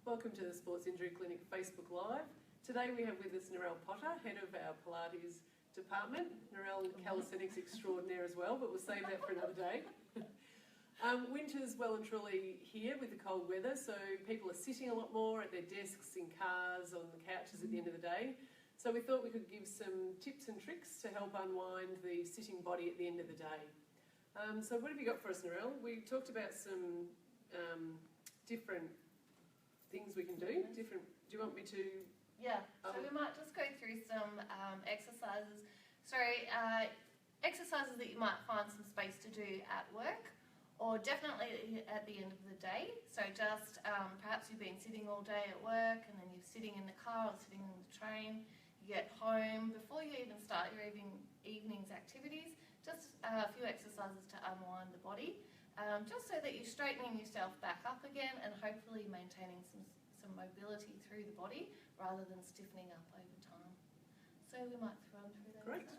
Welcome to the Sports Injury Clinic Facebook Live. Today we have with us Narelle Potter, head of our Pilates department. Narelle, calisthenics extraordinaire as well, but we'll save that for another day. Winter's well and truly here with the cold weather, so people are sitting a lot more at their desks, in cars, on the couches at the end of the day. So we thought we could give some tips and tricks to help unwind the sitting body at the end of the day. So what have you got for us, Narelle? We talked about some different things we can do. Do you want me to? Yeah, so we might just go through some exercises. So exercises that you might find some space to do at work, or definitely at the end of the day. So just perhaps you've been sitting all day at work, and then you're sitting in the car or sitting in the train. You get home, before you even start your evening's activities, just a few exercises to unwind the body, just so that you're straightening yourself back up again and hopefully maintaining some mobility through the body rather than stiffening up over time. So we might run through those. Great.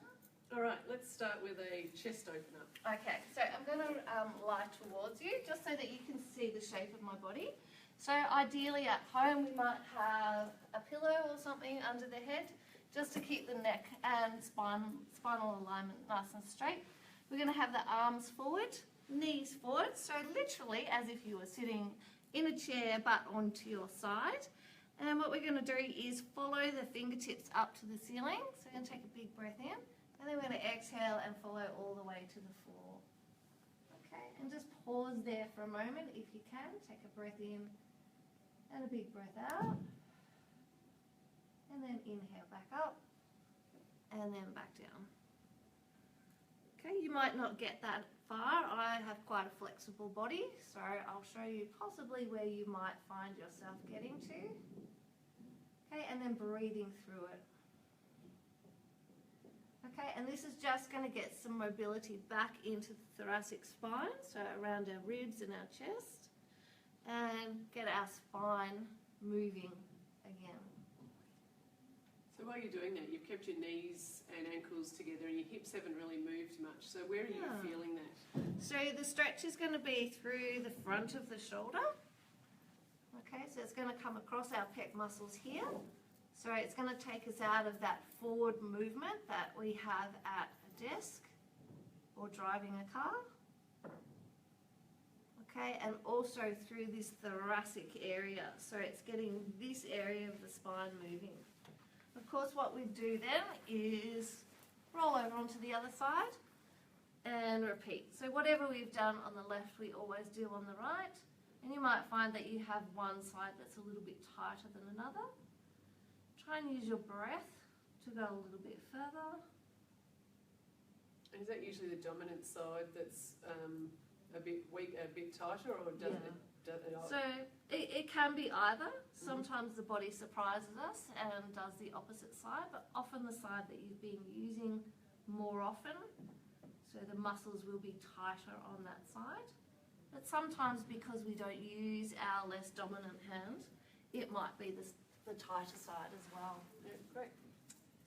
All right, let's start with a chest opener. Okay, so I'm going to lie towards you just so that you can see the shape of my body. So ideally at home we might have a pillow or something under the head just to keep the neck and spinal alignment nice and straight. We're going to have the arms forward, knees forward, so literally as if you were sitting in a chair but onto your side. And what we're going to do is follow the fingertips up to the ceiling. So we're going to take a big breath in, and then we're going to exhale and follow all the way to the floor. Okay, and just pause there for a moment if you can. Take a breath in and a big breath out. And then inhale back up, and then back down. Okay, you might not get that far. I have quite a flexible body, so I'll show you possibly where you might find yourself getting to. Okay, and then breathing through it. Okay, and this is just going to get some mobility back into the thoracic spine, so around our ribs and our chest, and get our spine moving again. So while you're doing that, you've kept your knees and ankles together and your hips haven't really moved much. So where are you feeling that? So the stretch is going to be through the front of the shoulder. Okay, so it's going to come across our pec muscles here. So it's going to take us out of that forward movement that we have at a desk or driving a car. Okay, and also through this thoracic area. So it's getting this area of the spine moving. Of course, what we do then is roll over onto the other side and repeat. So whatever we've done on the left, we always do on the right. And you might find that you have one side that's a little bit tighter than another. Try and use your breath to go a little bit further. And is that usually the dominant side that's a bit weak, a bit tighter, or does it? So it can be either. Sometimes the body surprises us and does the opposite side, but often the side that you've been using more often, so the muscles will be tighter on that side. But sometimes because we don't use our less dominant hand, it might be the tighter side as well. Yeah, great.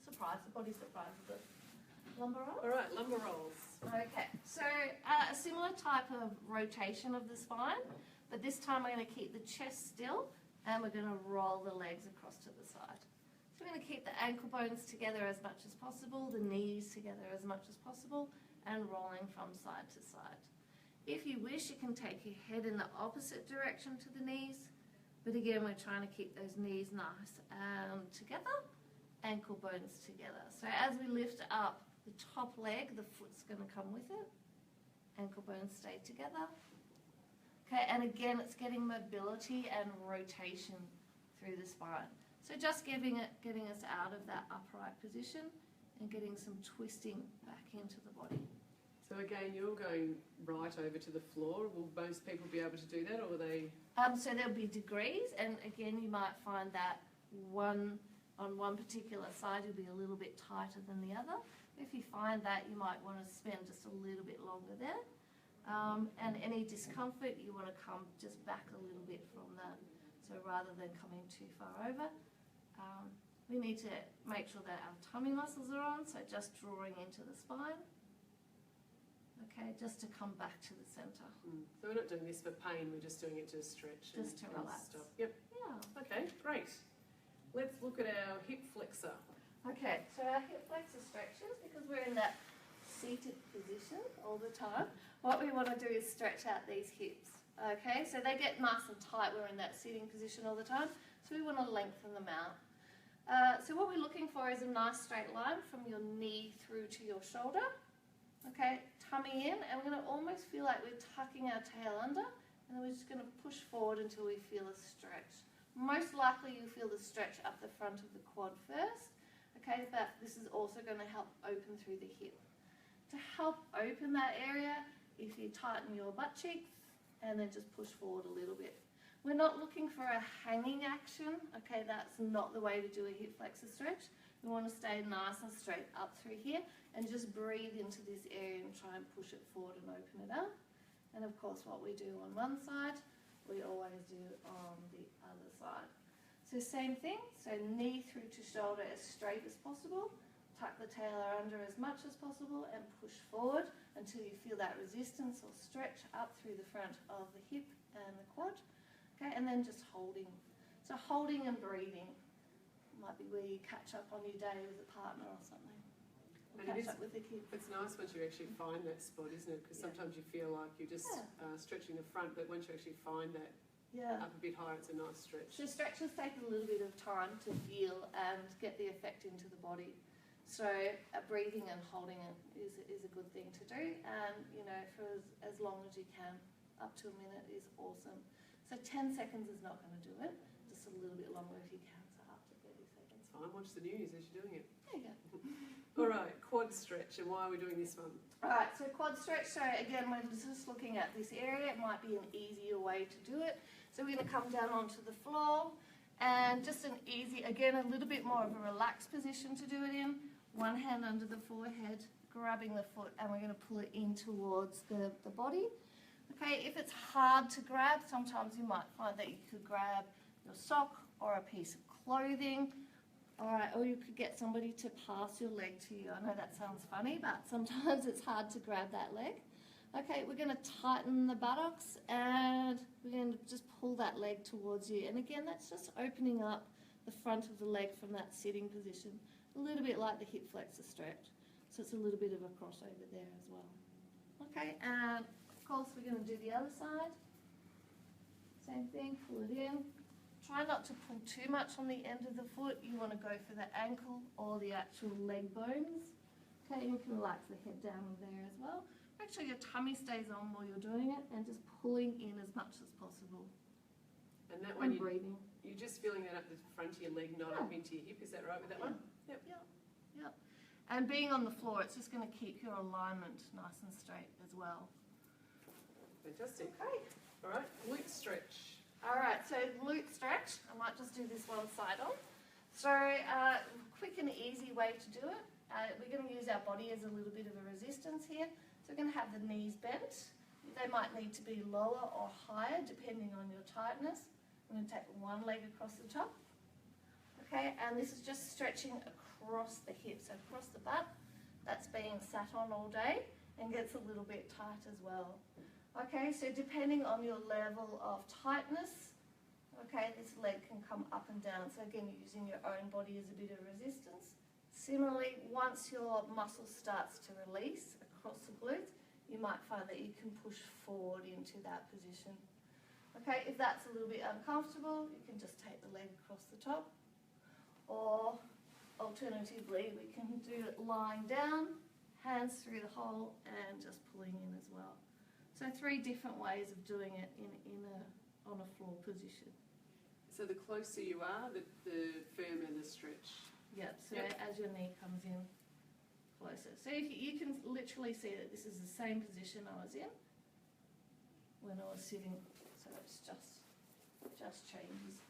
The body surprises us. Lumbar rolls? All right, lumbar rolls. Okay, so a similar type of rotation of the spine, but this time we're going to keep the chest still and we're going to roll the legs across to the side. So we're going to keep the ankle bones together as much as possible, the knees together as much as possible, and rolling from side to side. If you wish, you can take your head in the opposite direction to the knees, but again we're trying to keep those knees nice together, ankle bones together. So as we lift up the top leg, the foot's going to come with it, ankle bones stay together. Okay, and again it's getting mobility and rotation through the spine. So just getting us out of that upright position and getting some twisting back into the body. So again, you're going right over to the floor. Will most people be able to do that, or are they? So there'll be degrees, and again you might find that on one particular side you'll be a little bit tighter than the other. If you find that, you might want to spend just a little bit longer there. And any discomfort, you want to come just back a little bit from that. So rather than coming too far over, we need to make sure that our tummy muscles are on, so just drawing into the spine. Okay, just to come back to the centre. So we're not doing this for pain, we're just doing it to stretch. Just to relax. Stop. Yep. Yeah. Great. Let's look at our hip flexor. Okay, so our hip flexor stretches, because we're in that seated position all the time, what we want to do is stretch out these hips. Okay, so they get nice and tight, we're in that sitting position all the time, so we want to lengthen them out. So what we're looking for is a nice straight line from your knee through to your shoulder. Okay, tummy in, and we're going to almost feel like we're tucking our tail under, and then we're just going to push forward until we feel a stretch. Most likely you feel the stretch up the front of the quad first. Okay, but this is also going to help open through the hip. To help open that area, if you tighten your butt cheeks and then just push forward a little bit. We're not looking for a hanging action. Okay, that's not the way to do a hip flexor stretch. We want to stay nice and straight up through here and just breathe into this area and try and push it forward and open it up. And of course, what we do on one side, we always do on the other side. So same thing, so knee through to shoulder as straight as possible, tuck the tail under as much as possible and push forward until you feel that resistance or stretch up through the front of the hip and the quad. Okay, and then just holding. So holding and breathing might be where you catch up on your day with a partner or something. Or catch up with the kids. It's nice once you actually find that spot, isn't it? Because sometimes you feel like you're just stretching the front, but once you actually find that up a bit higher, it's a nice stretch. So stretches take a little bit of time to feel and get the effect into the body. So breathing and holding is a good thing to do, and you know, for as long as you can, up to a minute is awesome. So 10 seconds is not going to do it, just a little bit longer if you can, so up to 30 seconds. Fine, watch the news as you're doing it. There you go. All right, quad stretch, and why are we doing this one? All right, so quad stretch, so again, we're just looking at this area. It might be an easier way to do it. So we're going to come down onto the floor, and just an easy, again, a little bit more of a relaxed position to do it in. One hand under the forehead, grabbing the foot, and we're going to pull it in towards the body. Okay, if it's hard to grab, sometimes you might find that you could grab your sock or a piece of clothing. All right, or you could get somebody to pass your leg to you. I know that sounds funny, but sometimes it's hard to grab that leg. Okay, we're going to tighten the buttocks and we're going to just pull that leg towards you. And again, that's just opening up the front of the leg from that sitting position. A little bit like the hip flexor stretch. So it's a little bit of a crossover there as well. Okay, and of course we're going to do the other side. Same thing, pull it in. Try not to pull too much on the end of the foot. You want to go for the ankle or the actual leg bones. Okay, you can relax the head down there as well. Make sure your tummy stays on while you're doing it and just pulling in as much as possible. And that one, breathing. You're just feeling that up the front of your leg, not up into your hip. Is that right with that one? Yep. Yep. And being on the floor, it's just going to keep your alignment nice and straight as well. Fantastic. Okay. All right, glute stretch. All right, so glute stretch. I might just do this one side on. So quick and easy way to do it. We're going to use our body as a little bit of a resistance here. So we're going to have the knees bent. They might need to be lower or higher depending on your tightness. I'm going to take one leg across the top. Okay, and this is just stretching across the hips, so across the butt. That's being sat on all day and gets a little bit tight as well. Okay, so depending on your level of tightness, okay, this leg can come up and down. So again, you're using your own body as a bit of resistance. Similarly, once your muscle starts to release across the glutes, you might find that you can push forward into that position. Okay, if that's a little bit uncomfortable, you can just take the leg across the top. Or alternatively, we can do it lying down, hands through the hole, and just pulling in as well. So 3 different ways of doing it on a floor position. So the closer you are, the firmer the stretch. Yep, so as your knee comes in closer. So you can literally see that this is the same position I was in when I was sitting. So it's just changes.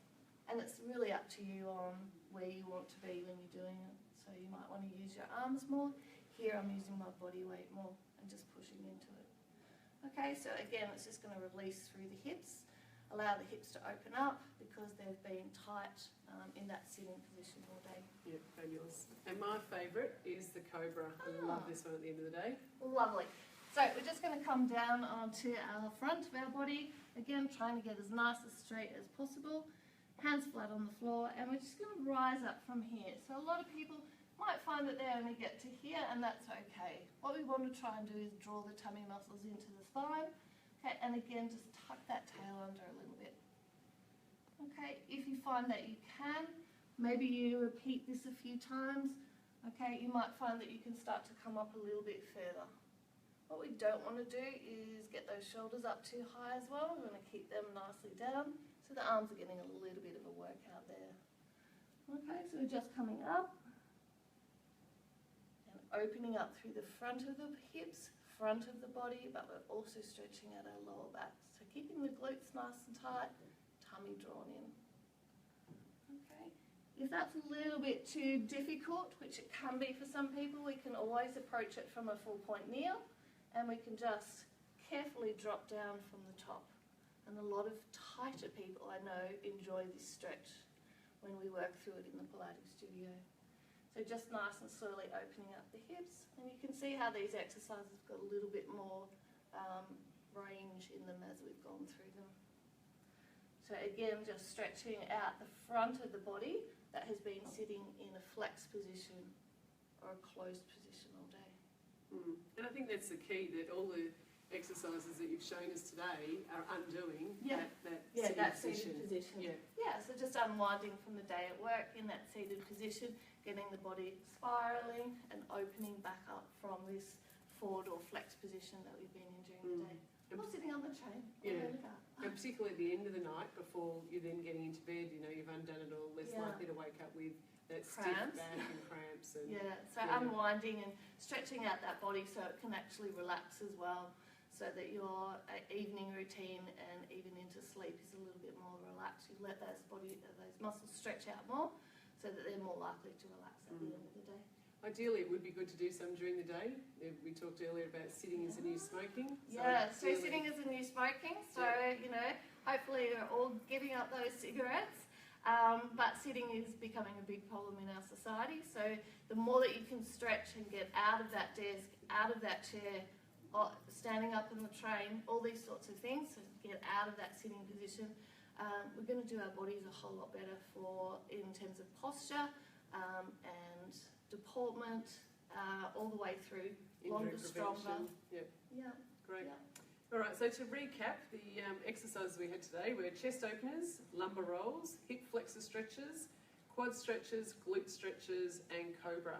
And it's really up to you on where you want to be when you're doing it. So you might want to use your arms more. Here I'm using my body weight more and just pushing into it. Okay, so again, it's just going to release through the hips, allow the hips to open up because they've been tight in that sitting position all day. Yeah, fabulous. And my favourite is the cobra. I love this one at the end of the day. Lovely. So we're just going to come down onto our front of our body. Again, trying to get as nice and straight as possible. hands flat on the floor, and we're just going to rise up from here. So a lot of people might find that they only get to here, and that's okay. What we want to try and do is draw the tummy muscles into the spine. Okay, and again, just tuck that tail under a little bit. Okay, if you find that you can, maybe you repeat this a few times. Okay, you might find that you can start to come up a little bit further. What we don't want to do is get those shoulders up too high as well. We're going to keep them nicely down. So the arms are getting a little bit of a workout there. Okay, so we're just coming up and opening up through the front of the hips, front of the body, but we're also stretching out our lower back. So keeping the glutes nice and tight, tummy drawn in. Okay, if that's a little bit too difficult, which it can be for some people, we can always approach it from a full point kneel, and we can just carefully drop down from the top. And a lot of tighter people I know enjoy this stretch when we work through it in the Pilates studio. So just nice and slowly opening up the hips, and you can see how these exercises have got a little bit more range in them as we've gone through them. So again, just stretching out the front of the body that has been sitting in a flex position or a closed position all day. And I think that's the key, that all the exercises that you've shown us today are undoing that seated position. Yeah, so just unwinding from the day at work in that seated position, getting the body spiralling and opening back up from this forward or flex position that we've been in during the day. Or sitting on the chain. And particularly at the end of the night, before you're then getting into bed, you know, you've undone it all, less likely to wake up with that cramps. stiff back and cramps. And, unwinding and stretching out that body so it can actually relax as well, so that your evening routine and even into sleep is a little bit more relaxed. You let those muscles stretch out more so that they're more likely to relax at the end of the day. Ideally, it would be good to do some during the day. We talked earlier about sitting is the new smoking. So sitting is the new smoking. So, you know, hopefully you're all giving up those cigarettes. But sitting is becoming a big problem in our society. So the more that you can stretch and get out of that desk, out of that chair, standing up in the train, all these sorts of things, so get out of that sitting position, we're going to do our bodies a whole lot better in terms of posture and deportment, all the way through, longer, stronger. Great. All right, so to recap, the exercises we had today were chest openers, lumbar rolls, hip flexor stretches, quad stretches, glute stretches, and cobra.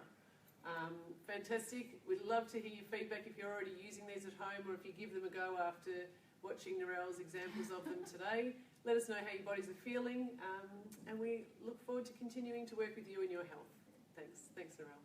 Fantastic. We'd love to hear your feedback if you're already using these at home, or if you give them a go after watching Narelle's examples of them today. Let us know how your bodies are feeling, and we look forward to continuing to work with you in your health. Thanks, Narelle.